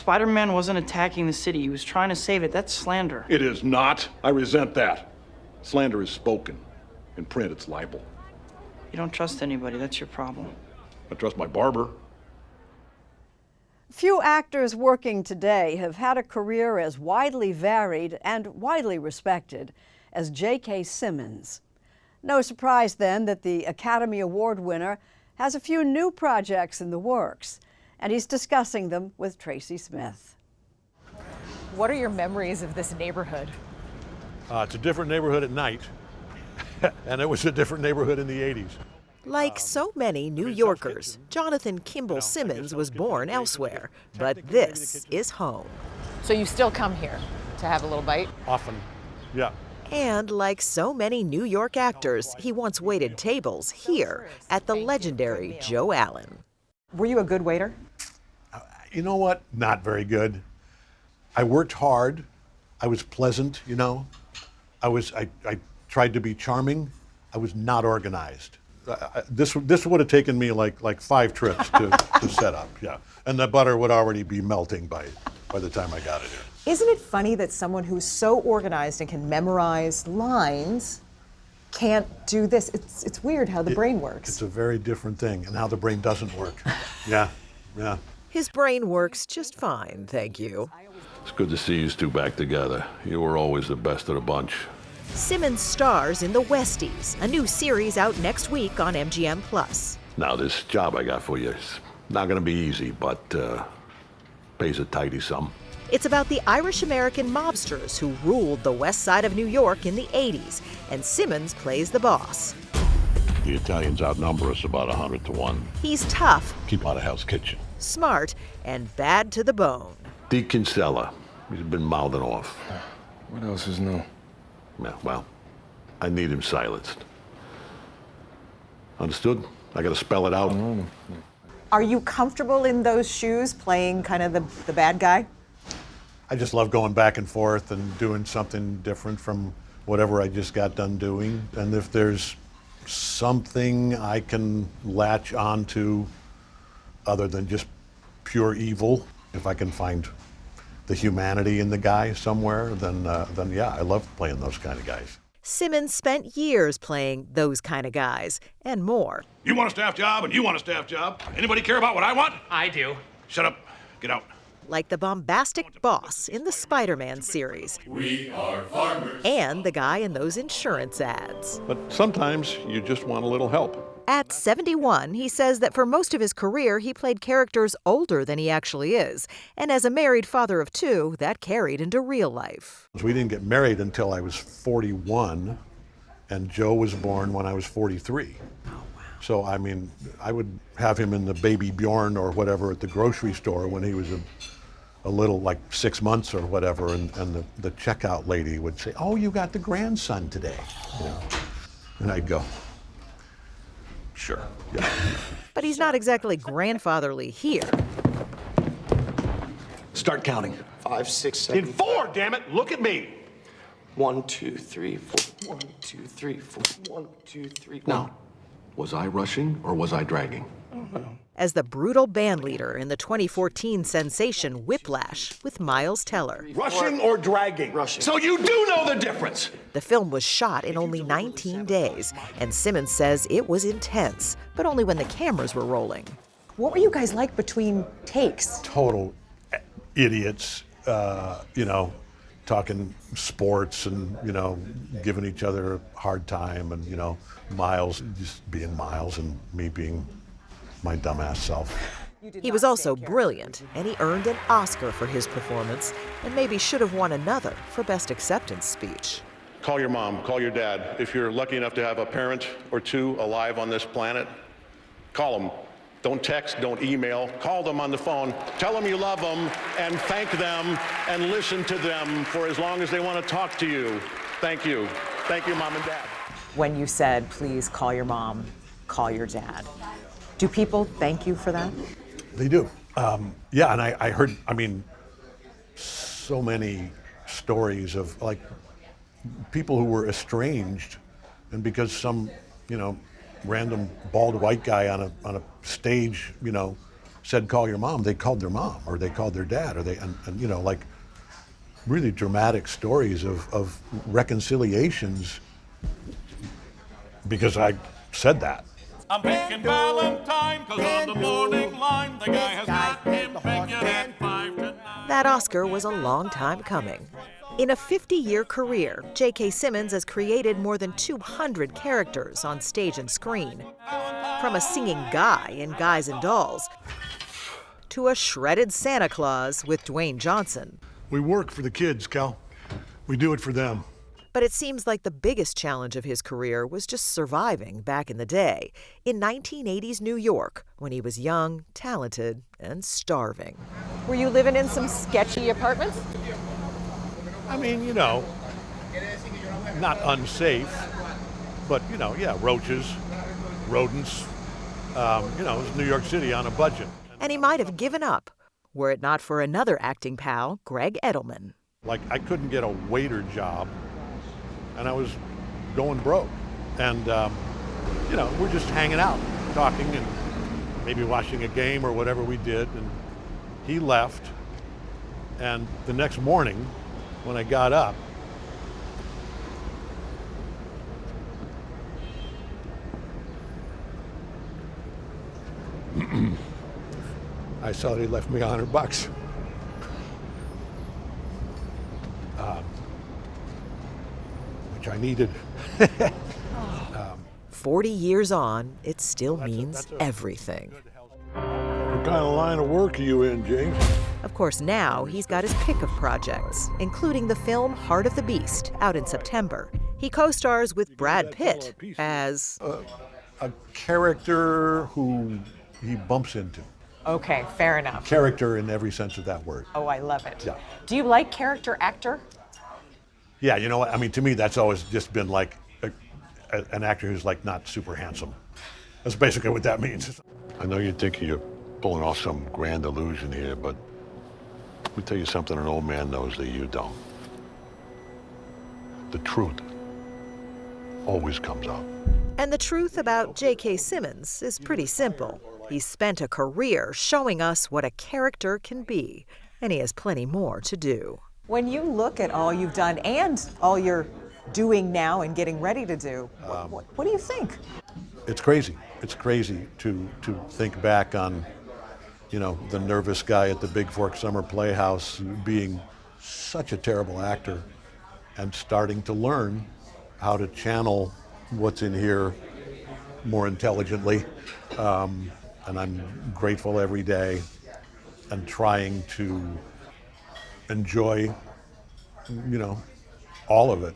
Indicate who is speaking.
Speaker 1: Spider-Man wasn't attacking the city. He was trying to save it. That's slander.
Speaker 2: It is not. I resent that. Slander is spoken. In print, it's libel.
Speaker 1: You don't trust anybody. That's your problem.
Speaker 2: I trust my barber.
Speaker 3: Few actors working today have had a career as widely varied and widely respected as J.K. Simmons. No surprise then that the Academy Award winner has a few new projects in the works, and he's discussing them with Tracy Smith.
Speaker 4: What are your memories of this neighborhood?
Speaker 5: It's a different neighborhood at night, and it was a different neighborhood in the 80s.
Speaker 6: Like so many New Yorkers, Jonathan Kimball Simmons was born elsewhere, but this is home.
Speaker 4: So you still come here to have a little bite?
Speaker 5: Often, yeah.
Speaker 6: And like so many New York actors, he once waited tables here at the legendary Joe Allen.
Speaker 4: Were you a good waiter?
Speaker 5: You know what? Not very good. I worked hard. I was pleasant, you know. I tried to be charming. I was not organized. This would have taken me like 5 trips to set up, yeah. And the butter would already be melting by the time I got it in.
Speaker 4: Isn't it funny that someone who's so organized and can memorize lines can't do this? It's weird how the brain works.
Speaker 5: It's a very different thing, and how the brain doesn't work. Yeah.
Speaker 6: His brain works just fine, thank you.
Speaker 7: It's good to see you two back together. You were always the best of the bunch.
Speaker 6: Simmons stars in The Westies, a new series out next week on MGM+.
Speaker 7: Now, this job I got for you is not going to be easy, but pays a tidy sum.
Speaker 6: It's about the Irish-American mobsters who ruled the west side of New York in the 80s, and Simmons plays the boss.
Speaker 7: The Italians outnumber us about 100 to 1.
Speaker 6: He's tough,
Speaker 7: Keep out of Hell's Kitchen.
Speaker 6: smart, and bad to the bone.
Speaker 7: Deacon Kinsella, he's been mouthing off.
Speaker 8: What else is new?
Speaker 7: Yeah, well, I need him silenced. Understood? I gotta spell it out.
Speaker 4: Are you comfortable in those shoes, playing kind of the bad guy?
Speaker 5: I just love going back and forth and doing something different from whatever I just got done doing. And if there's something I can latch onto other than just pure evil, if I can find the humanity in the guy somewhere, then yeah, I love playing those kind of guys.
Speaker 6: Simmons spent years playing those kind of guys and more.
Speaker 2: You want a staff job and you want a staff job. Anybody care about what I want?
Speaker 1: I do.
Speaker 2: Shut up. Get out.
Speaker 6: Like the bombastic boss in the Spider-Man series.
Speaker 9: We are farmers.
Speaker 6: And the guy in those insurance ads.
Speaker 5: But sometimes you just want a little help.
Speaker 6: At 71, he says that for most of his career, he played characters older than he actually is. And as a married father of 2, that carried into real life.
Speaker 5: We didn't get married until I was 41, and Joe was born when I was 43. Oh, wow. So, I mean, I would have him in the baby Bjorn or whatever at the grocery store when he was a little, like 6 months or whatever, and the checkout lady would say, "Oh, you got the grandson today." You know? And I'd go, "Sure, yeah."
Speaker 6: But he's not exactly grandfatherly here.
Speaker 2: Start counting.
Speaker 10: 5, 6, 7.
Speaker 2: In 4, damn it. Look at me.
Speaker 10: 1, 2, 3, 4. 1, 2, 3, 4. 1, 2, 3.
Speaker 7: Now, was I rushing or was I dragging?
Speaker 6: As the brutal band leader in the 2014 sensation Whiplash with Miles Teller.
Speaker 2: Rushing or dragging?
Speaker 10: Rushing.
Speaker 2: So you do know the difference.
Speaker 6: The film was shot in only 19 days, and Simmons says it was intense, but only when the cameras were rolling.
Speaker 4: What were you guys like between takes?
Speaker 5: Total idiots, you know, talking sports and, you know, giving each other a hard time, and, you know, Miles just being Miles and me being my dumbass self.
Speaker 6: He was also brilliant, and he earned an Oscar for his performance, and maybe should have won another for Best Acceptance Speech.
Speaker 11: Call your mom, call your dad. If you're lucky enough to have a parent or 2 alive on this planet, call them. Don't text, don't email. Call them on the phone. Tell them you love them and thank them and listen to them for as long as they want to talk to you. Thank you. Thank you, Mom and Dad.
Speaker 4: When you said, please call your mom, call your dad. Do people thank you for that?
Speaker 5: They do. Yeah, and I heard, I mean, so many stories of, like, people who were estranged, and because some, you know, random bald white guy on a stage, you know, said, call your mom, they called their mom, or they called their dad, or and you know, like really dramatic stories of reconciliations because I said that.
Speaker 9: I'm making Valentine, 'cause on the morning line, the guy has got him figured at 5 to 9.
Speaker 6: That Oscar was a long time coming. In a 50-year career, J.K. Simmons has created more than 200 characters on stage and screen. From a singing guy in Guys and Dolls to a shredded Santa Claus with Dwayne Johnson.
Speaker 5: We work for the kids, Cal. We do it for them.
Speaker 6: But it seems like the biggest challenge of his career was just surviving back in the day, in 1980s New York, when he was young, talented, and starving.
Speaker 4: Were you living in some sketchy apartments?
Speaker 5: I mean, you know, not unsafe, but, you know, yeah, roaches, rodents. You know, it was New York City on a budget.
Speaker 6: And he might have given up, were it not for another acting pal, Greg Edelman.
Speaker 5: Like, I couldn't get a waiter job, and I was going broke. And, you know, we're just hanging out, talking, and maybe watching a game or whatever we did. And he left, and the next morning, when I got up, I saw that he left me $100. 'Which I needed.
Speaker 6: 40 years on, it still means everything.
Speaker 5: What kind of line of work are you in, James?
Speaker 6: Of course, now he's got his pick of projects, including the film Heart of the Beast, out in September. He co-stars with Brad Pitt as
Speaker 5: A character who he bumps into.
Speaker 4: Okay, fair enough.
Speaker 5: Character in every sense of that word.
Speaker 4: Oh, I love it.
Speaker 5: Yeah.
Speaker 4: Do you like character actor?
Speaker 5: Yeah, you know what? I mean, to me, that's always just been like an actor who's like not super handsome. That's basically what that means.
Speaker 7: I know you think you're pulling off some grand illusion here, but let me tell you something an old man knows that you don't. The truth always comes out.
Speaker 6: And the truth about J.K. Simmons is pretty simple. He's spent a career showing us what a character can be, and he has plenty more to do.
Speaker 4: When you look at all you've done and all you're doing now and getting ready to do, what do you think?
Speaker 5: It's crazy. It's crazy to think back on, you know, the nervous guy at the Big Fork Summer Playhouse being such a terrible actor and starting to learn how to channel what's in here more intelligently. And I'm grateful every day and trying to enjoy, you know, all of it.